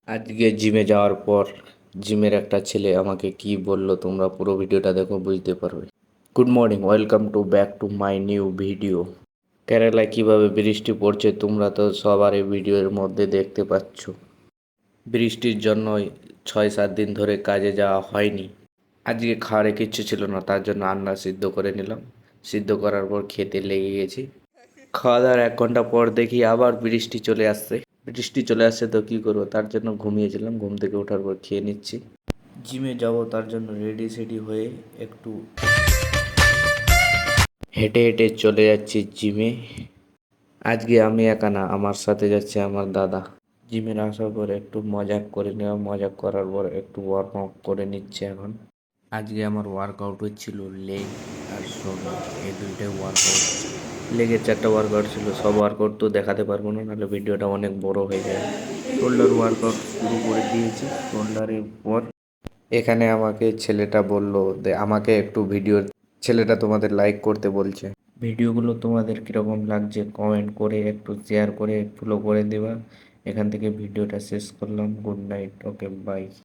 আজকে জিমে যাওয়ার পর জিমের একটা ছেলে আমাকে কি বলল তোমরা পুরো ভিডিওটা দেখো বুঝতে পারবে। Good morning, welcome to back to my new video. কেরালায় কিভাবে বৃষ্টি পড়ছে তোমরা তো সবার এই ভিডিওর মধ্যে দেখতে পাচ্ছ। বৃষ্টির জন্যই 6-7 দিন ধরে কাজে যাওয়া হয়নি। আজকে খাওয়ারে কিচ্ছু ছিল না, তার জন্য আন্ডা সিদ্ধ করে নিলাম। সিদ্ধ করার পর খেতে লেগে গেছি। খাওয়া দাওয়ার 1 ঘন্টা পর দেখি আবার বৃষ্টি চলে আসছে। বৃষ্টি চলে আসছে তো কী করবো, তার জন্য ঘুমিয়েছিলাম। ঘুম থেকে ওঠার পর খেয়ে নিচ্ছি। জিমে যাব, তার জন্য রেডি সেডি হয়ে একটু হেঁটে হেঁটে চলে যাচ্ছি জিমে। আজকে আমি একা না, আমার সাথে যাচ্ছে আমার দাদা। জিমের আসার পর একটু মজা করে নেওয়া, মজা করার পর একটু ওয়ার্কআউট করে নিচ্ছে এখন। আজকে আমার ওয়ার্কআউট হচ্ছিল লেগ আর শোল্ডার, এই দুইটাই ওয়ার্কআউট। লেগের 4টা ওয়ার্কআউট ছিল, সব ওয়ার্কআউট তো দেখাতে পারবো না, নাহলে ভিডিওটা অনেক বড় হয়ে যায়। শোল্ডার ওয়ার্কআউট শুরু করে দিয়েছি। শোল্ডারের পর এখানে আমাকে ছেলেটা বলল যে আমাকে একটু ছেলেটা তোমাদের লাইক করতে বলছে। ভিডিওগুলো তোমাদের কীরকম লাগছে কমেন্ট করে একটু শেয়ার করে ফলো করে দেবা। এখান থেকে ভিডিওটা শেষ করলাম। Good night, okay bye.